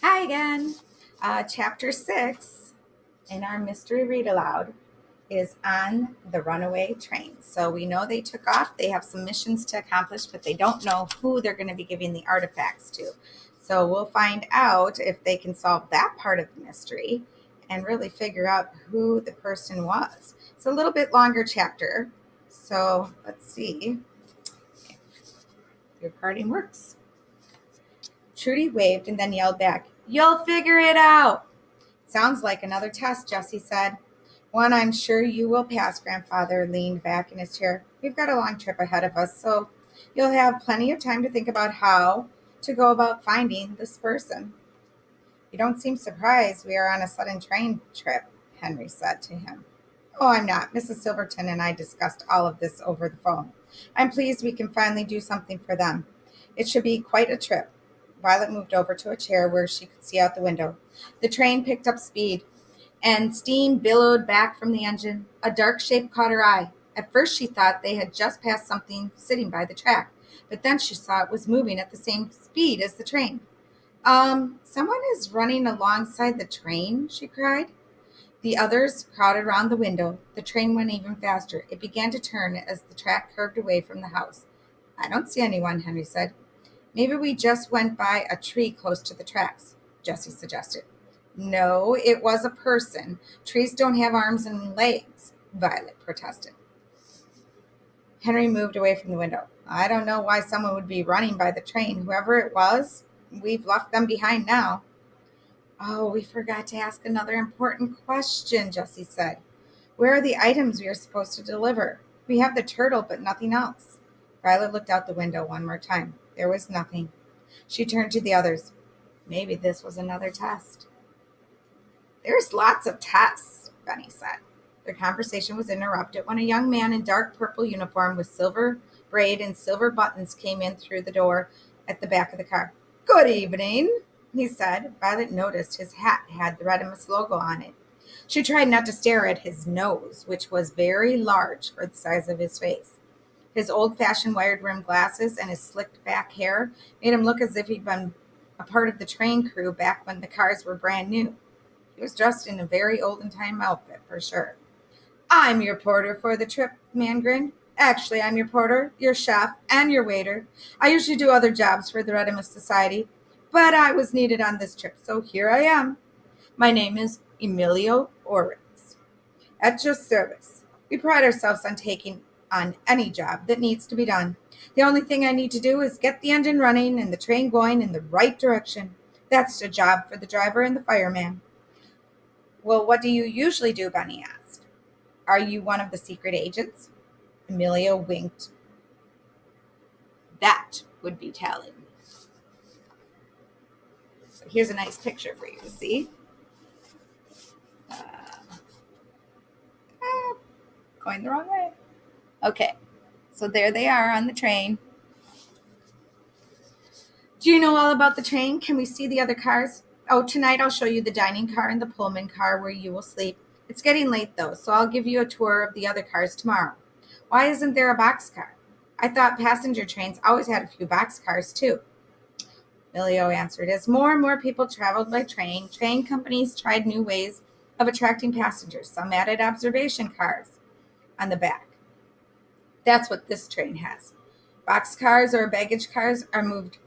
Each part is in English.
Hi again. Chapter 6 in our mystery read aloud is on the Runaway Train. So we know they took off. They have some missions to accomplish, but they don't know who they're going to be giving the artifacts to. So we'll find out if they can solve that part of the mystery and really figure out who the person was. It's a little bit longer chapter. So let's see if the recording works. Trudy waved and then yelled back, "You'll figure it out." "Sounds like another test," Jessie said. "One I'm sure you will pass." Grandfather leaned back in his chair. "We've got a long trip ahead of us, so you'll have plenty of time to think about how to go about finding this person." "You don't seem surprised we are on a sudden train trip," Henry said to him. "Oh, I'm not. Mrs. Silverton and I discussed all of this over the phone. I'm pleased we can finally do something for them. It should be quite a trip." Violet moved over to a chair where she could see out the window. The train picked up speed, and steam billowed back from the engine. A dark shape caught her eye. At first she thought they had just passed something sitting by the track, but then she saw it was moving at the same speed as the train. Someone is running alongside the train," she cried. The others crowded round the window. The train went even faster. It began to turn as the track curved away from the house. "I don't see anyone," Henry said. "Maybe we just went by a tree close to the tracks," Jessie suggested. "No, it was a person. Trees don't have arms and legs," Violet protested. Henry moved away from the window. "I don't know why someone would be running by the train. Whoever it was, we've left them behind now." "Oh, we forgot to ask another important question," Jessie said. "Where are the items we are supposed to deliver? We have the turtle, but nothing else." Violet looked out the window one more time. There was nothing. She turned to the others. Maybe this was another test. "There's lots of tests," Benny said. Their conversation was interrupted when a young man in dark purple uniform with silver braid and silver buttons came in through the door at the back of the car. "Good evening," he said. Violet noticed his hat had the Redimus logo on it. She tried not to stare at his nose, which was very large for the size of his face. His old-fashioned wide-rimmed glasses and his slicked back hair made him look as if he'd been a part of the train crew back when the cars were brand new. He was dressed in a very olden-time outfit, for sure. "I'm your porter for the trip," the man grinned. "Actually, I'm your porter, your chef, and your waiter. I usually do other jobs for the Redimus Society, but I was needed on this trip, so here I am. My name is Emilio Orens. At your service. We pride ourselves on taking on any job that needs to be done. The only thing I need to do is get the engine running and the train going in the right direction. That's the job for the driver and the fireman." "Well, what do you usually do?" Benny asked. "Are you one of the secret agents?" Emilio winked. "That would be telling." So here's a nice picture for you to see. Uh, Going the wrong way. Okay, so there they are on the train. "Do you know all about the train? Can we see the other cars?" "Oh, tonight I'll show you the dining car and the Pullman car where you will sleep. It's getting late, though, so I'll give you a tour of the other cars tomorrow." "Why isn't there a boxcar?" "I thought passenger trains always had a few boxcars, too." Emilio answered. "As more and more people traveled by train, train companies tried new ways of attracting passengers. Some added observation cars on the back. That's what this train has. Boxcars or baggage cars are moved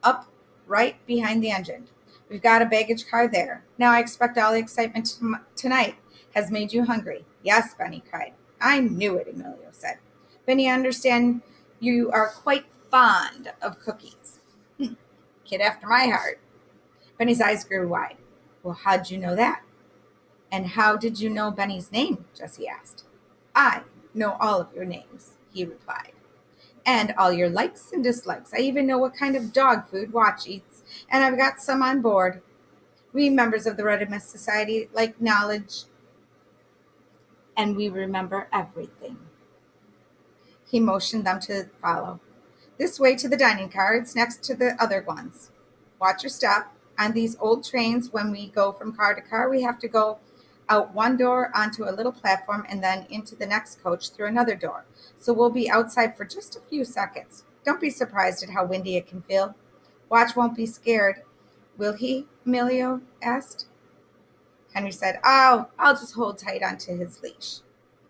up right behind the engine. We've got a baggage car there. Now I expect all the excitement tonight has made you hungry." "Yes," Benny cried. "I knew it," Emilio said. "Benny, I understand you are quite fond of cookies." "Kid after my heart." Benny's eyes grew wide. "Well, how'd you know that?" "And how did you know Benny's name?" Jessie asked. "I know all of your names," he replied. "And all your likes and dislikes. I even know what kind of dog food Watch eats, and I've got some on board. We members of the Redimus Society like knowledge, and we remember everything." He motioned them to follow. "This way to the dining car. It's next to the other ones. Watch your step. On these old trains, when we go from car to car, we have to go out one door onto a little platform and then into the next coach through another door. So we'll be outside for just a few seconds. Don't be surprised at how windy it can feel. Watch won't be scared Will he? Emilio asked. Henry said, "Oh, I'll just hold tight onto his leash."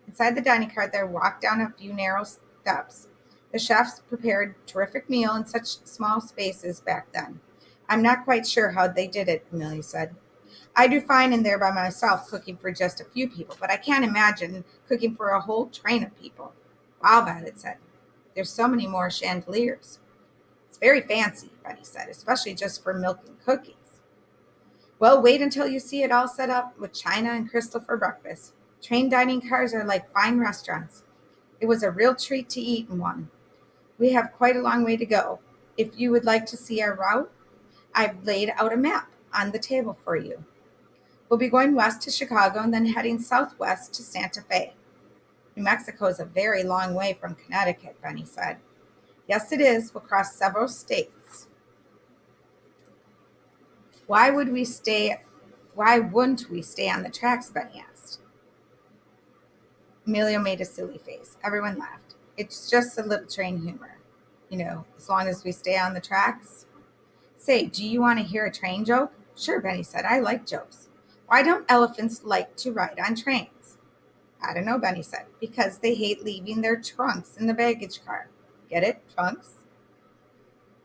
Inside the dining car, they walked down a few narrow steps. The chefs prepared a terrific meal in such small spaces back then. "I'm not quite sure how they did it," Emilio said. "I do fine in there by myself cooking for just a few people, but I can't imagine cooking for a whole train of people." "Wow," Violet said. "There's so many more chandeliers." "It's very fancy," Benny said, "especially just for milk and cookies." "Well, wait until you see it all set up with china and crystal for breakfast. Train dining cars are like fine restaurants. It was a real treat to eat in one. We have quite a long way to go. If you would like to see our route, I've laid out a map on the table for you. We'll be going west to Chicago and then heading southwest to Santa Fe." "New Mexico is a very long way from Connecticut," Benny said. "Yes, it is. We'll cross several states." Why would we stay? Why wouldn't we stay on the tracks?" Benny asked. Emilio made a silly face. Everyone laughed. "It's just a little train humor. As long as we stay on the tracks." "Say, do you want to hear a train joke?" "Sure," Benny said. "I like jokes. Why don't elephants like to ride on trains?" "I don't know," Benny said. "Because they hate leaving their trunks in the baggage car. Get it? Trunks?"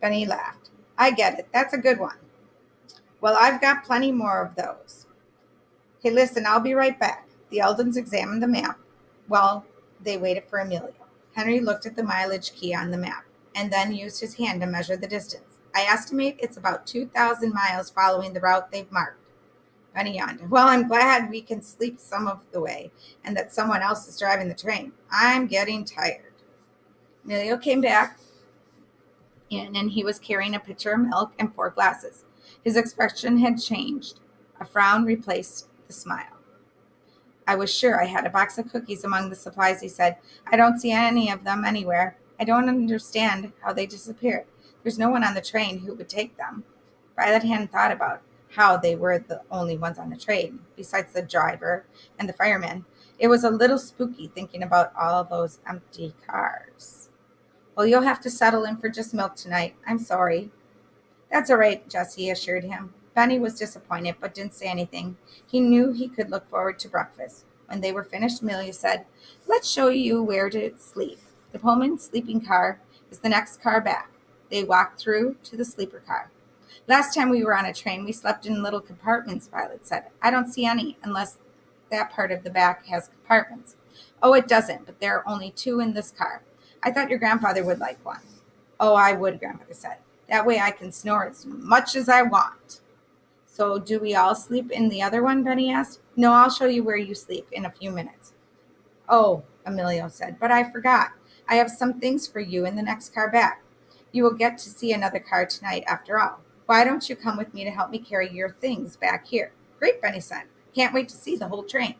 Benny laughed. "I get it. That's a good one. Well, I've got plenty more of those. Hey, listen, I'll be right back." The Eldons examined the map while they waited for Emilio. Henry looked at the mileage key on the map and then used his hand to measure the distance. "I estimate it's about 2,000 miles following the route they've marked." Benny yawned. "Well, I'm glad we can sleep some of the way and that someone else is driving the train. I'm getting tired." Emilio came back in and he was carrying a pitcher of milk and 4 glasses. His expression had changed. A frown replaced the smile. "I was sure I had a box of cookies among the supplies," he said. "I don't see any of them anywhere. I don't understand how they disappeared. There's no one on the train who would take them." Violet hadn't thought about how they were the only ones on the train, besides the driver and the fireman. It was a little spooky thinking about all those empty cars. "Well, you'll have to settle in for just milk tonight. I'm sorry." "That's all right," Jessie assured him. Benny was disappointed, but didn't say anything. He knew he could look forward to breakfast. When they were finished, Amelia said, "Let's show you where to sleep. The Pullman sleeping car is the next car back." They walked through to the sleeper car. "Last time we were on a train, we slept in little compartments," Violet said. "I don't see any, unless that part of the back has compartments." "Oh, it doesn't, but there are only 2 in this car. I thought your grandfather would like one." "Oh, I would," Grandmother said. "That way I can snore as much as I want." "So do we all sleep in the other one?" Benny asked. "No, I'll show you where you sleep in a few minutes." "Oh," Emilio said, "but I forgot. I have some things for you in the next car back. You will get to see another car tonight after all. Why don't you come with me to help me carry your things back here?" "Great," Benny said. "Can't wait to see the whole train."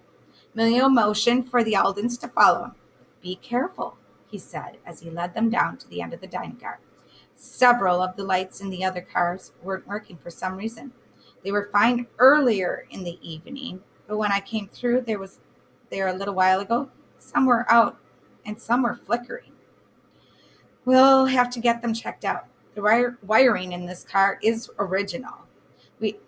Emilio motioned for the Aldens to follow him. "Be careful," he said as he led them down to the end of the dining car. Several of the lights in the other cars weren't working for some reason. They were fine earlier in the evening, but when I came through there a little while ago, some were out and some were flickering. "We'll have to get them checked out. The wiring in this car is original. We,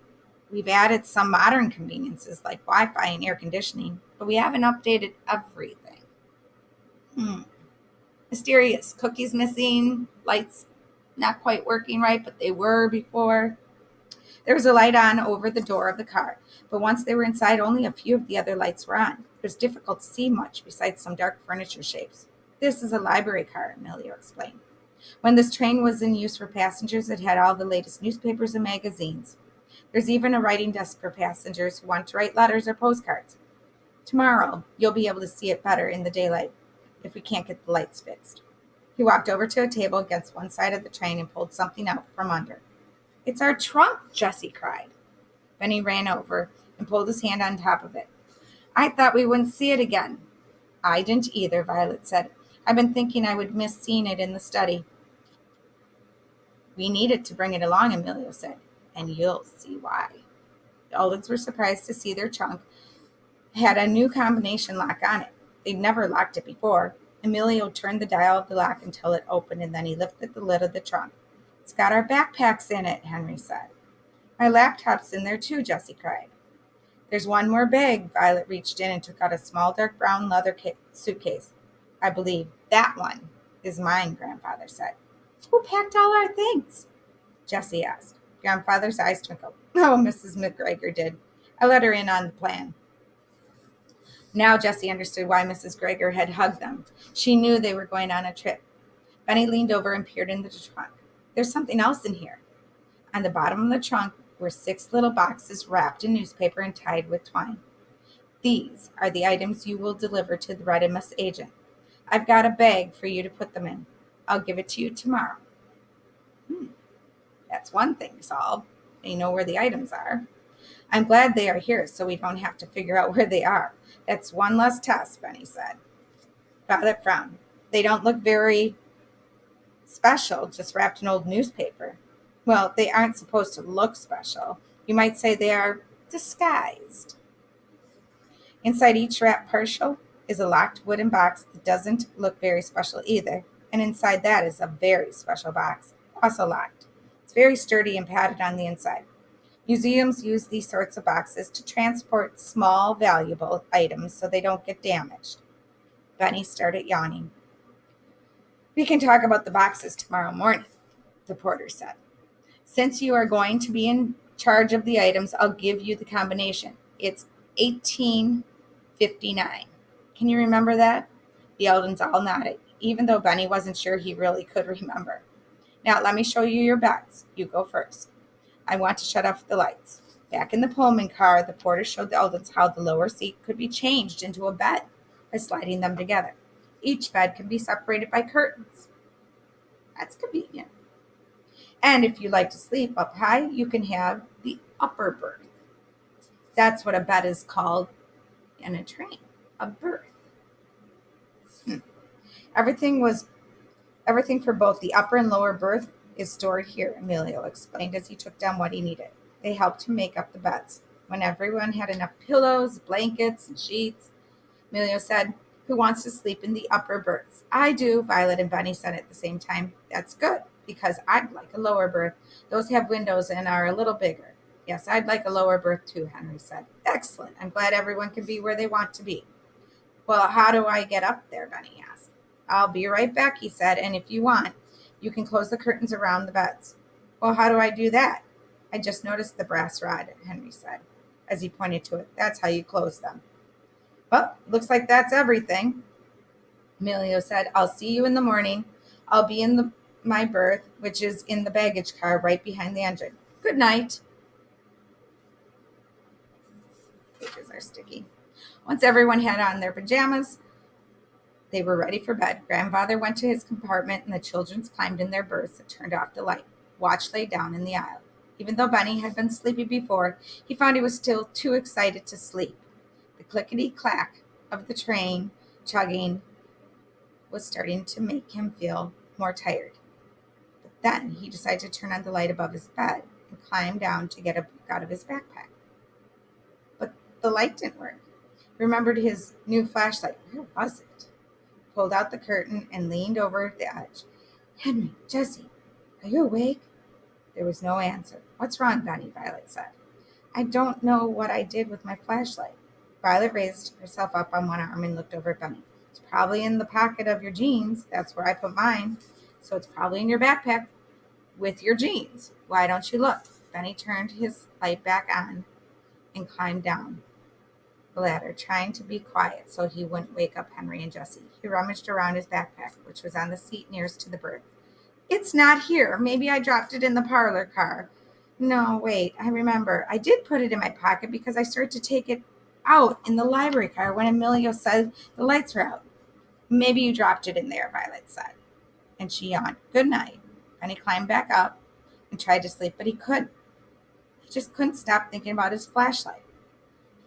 we've added some modern conveniences like Wi-Fi and air conditioning, but we haven't updated everything." Mysterious. Cookies missing, lights not quite working right, but they were before. There was a light on over the door of the car, but once they were inside, only a few of the other lights were on. It was difficult to see much besides some dark furniture shapes. "This is a library car," Emilio explained. "When this train was in use for passengers, it had all the latest newspapers and magazines. There's even a writing desk for passengers who want to write letters or postcards. Tomorrow, you'll be able to see it better in the daylight if we can't get the lights fixed." He walked over to a table against one side of the train and pulled something out from under. "It's our trunk," Jessie cried. Benny ran over and pulled his hand on top of it. "I thought we wouldn't see it again." "I didn't either," Violet said. "I've been thinking I would miss seeing it in the study." "We needed to bring it along," Emilio said, "and you'll see why." The Aldens were surprised to see their trunk had a new combination lock on it. They'd never locked it before. Emilio turned the dial of the lock until it opened, and then he lifted the lid of the trunk. "It's got our backpacks in it," Henry said. My laptop's in there too, Jessie cried. There's one more bag. Violet reached in and took out a small dark brown leather suitcase. I believe that one is mine, Grandfather said. Who packed all our things? Jessie asked. Grandfather's eyes twinkled. Oh, Mrs. McGregor did. I let her in on the plan. Now Jessie understood why Mrs. Gregor had hugged them. She knew they were going on a trip. Benny leaned over and peered into the trunk. There's something else in here. On the bottom of the trunk were 6 little boxes wrapped in newspaper and tied with twine. These are the items you will deliver to the Redimus agent. I've got a bag for you to put them in. I'll give it to you tomorrow. That's one thing solved. They know where the items are. I'm glad they are here so we don't have to figure out where they are. That's one less test, Benny said. Violet frowned. They don't look very special, just wrapped in old newspaper. Well, they aren't supposed to look special. You might say they are disguised. Inside each wrapped parcel is a locked wooden box that doesn't look very special either, and inside that is a very special box, also locked. It's very sturdy and padded on the inside. Museums use these sorts of boxes to transport small, valuable items so they don't get damaged. Benny started yawning. We can talk about the boxes tomorrow morning, the porter said. Since you are going to be in charge of the items, I'll give you the combination. It's 1859. Can you remember that? The Eldons all nodded, even though Benny wasn't sure he really could remember. Now let me show you your beds. You go first. I want to shut off the lights. Back in the Pullman car, the porter showed the Eldons how the lower seat could be changed into a bed by sliding them together. Each bed can be separated by curtains. That's convenient. And if you like to sleep up high, you can have the upper berth. That's what a bed is called in a train, a berth. Everything for both the upper and lower berth is stored here, Emilio explained as he took down what he needed. They helped to make up the beds. When everyone had enough pillows, blankets, and sheets, Emilio said, Who wants to sleep in the upper berths? I do, Violet and Benny said at the same time. That's good, because I'd like a lower berth. Those have windows and are a little bigger. Yes, I'd like a lower berth too, Henry said. Excellent. I'm glad everyone can be where they want to be. Well, how do I get up there, Benny asked. I'll be right back, he said, and if you want, you can close the curtains around the beds. Well, how do I do that? I just noticed the brass rod, Henry said, as he pointed to it. That's how you close them. Well, looks like that's everything, Emilio said. I'll see you in the morning. I'll be in my berth, which is in the baggage car right behind the engine. Good night. Pages are sticky. Once everyone had on their pajamas, they were ready for bed. Grandfather went to his compartment, and the children climbed in their berths and turned off the light. Watch lay down in the aisle. Even though Benny had been sleepy before, he found he was still too excited to sleep. The clickety-clack of the train chugging was starting to make him feel more tired. But then he decided to turn on the light above his bed and climb down to get a book out of his backpack. But the light didn't work. He remembered his new flashlight. Where was it? Pulled out the curtain and leaned over the edge. Henry, Jessie, are you awake? There was no answer. What's wrong, Benny? Violet said. I don't know what I did with my flashlight. Violet raised herself up on one arm and looked over at Benny. It's probably in the pocket of your jeans. That's where I put mine. So it's probably in your backpack with your jeans. Why don't you look? Benny turned his light back on and climbed down the ladder, trying to be quiet so he wouldn't wake up Henry and Jessie. He rummaged around his backpack, which was on the seat nearest to the berth. It's not here. Maybe I dropped it in the parlor car. No, wait, I remember. I did put it in my pocket because I started to take it out in the library car when Emilio said the lights were out. Maybe you dropped it in there, Violet said. And she yawned. Good night. And he climbed back up and tried to sleep, but he couldn't. He just couldn't stop thinking about his flashlight.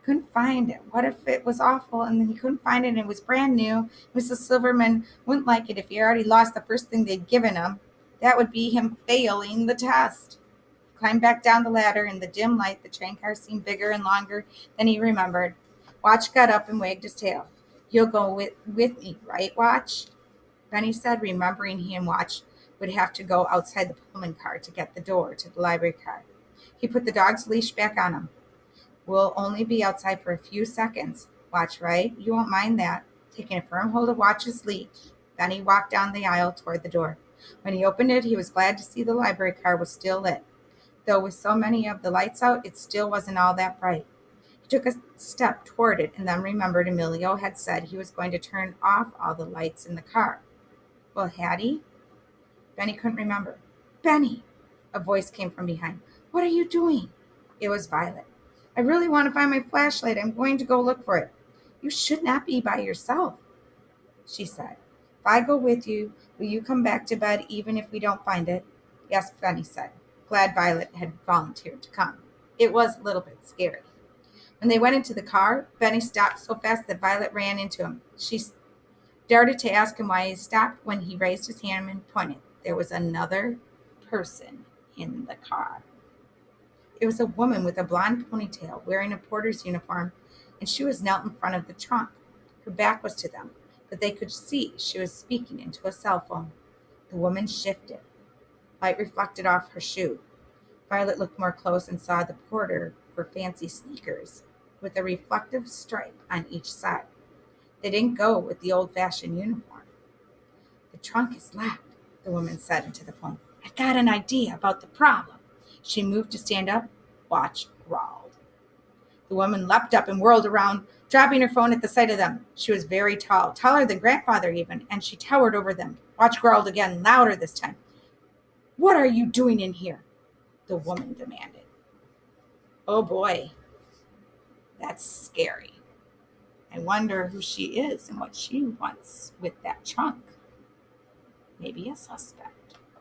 Couldn't find it. What if it was awful and then he couldn't find it and it was brand new? Mrs. Silverman wouldn't like it if he already lost the first thing they'd given him. That would be him failing the test. He climbed back down the ladder. In the dim light, the train car seemed bigger and longer than he remembered. Watch got up and wagged his tail. You'll go with me, right, Watch? Benny said, remembering he and Watch would have to go outside the Pullman car to get the door to the library car. He put the dog's leash back on him. "We'll only be outside for a few seconds. Watch, right? You won't mind that." Taking a firm hold of Watch's leash, Benny walked down the aisle toward the door. When he opened it, he was glad to see the library car was still lit. Though with so many of the lights out, it still wasn't all that bright. He took a step toward it and then remembered Emilio had said he was going to turn off all the lights in the car. Well, had he? Benny couldn't remember. "Benny!" A voice came from behind. "What are you doing?" It was Violet. "I really want to find my flashlight. I'm going to go look for it." "You should not be by yourself," she said. "If I go with you, will you come back to bed even if we don't find it?" "Yes," Benny said, glad Violet had volunteered to come. It was a little bit scary. When they went into the car, Benny stopped so fast that Violet ran into him. She darted to ask him why he stopped when he raised his hand and pointed. There was another person in the car. It was a woman with a blonde ponytail, wearing a porter's uniform, and she was knelt in front of the trunk. Her back was to them, but they could see she was speaking into a cell phone. The woman shifted. Light reflected off her shoe. Violet looked more close and saw the porter for fancy sneakers, with a reflective stripe on each side. They didn't go with the old-fashioned uniform. "The trunk is locked," the woman said into the phone. "I've got an idea about the problem." She moved to stand up. Watch growled. The woman leapt up and whirled around, dropping her phone at the sight of them. She was very tall, taller than Grandfather even, and she towered over them. Watch growled again, louder this time. "What are you doing in here?" the woman demanded. Oh boy, that's scary. I wonder who she is and what she wants with that trunk. Maybe a suspect.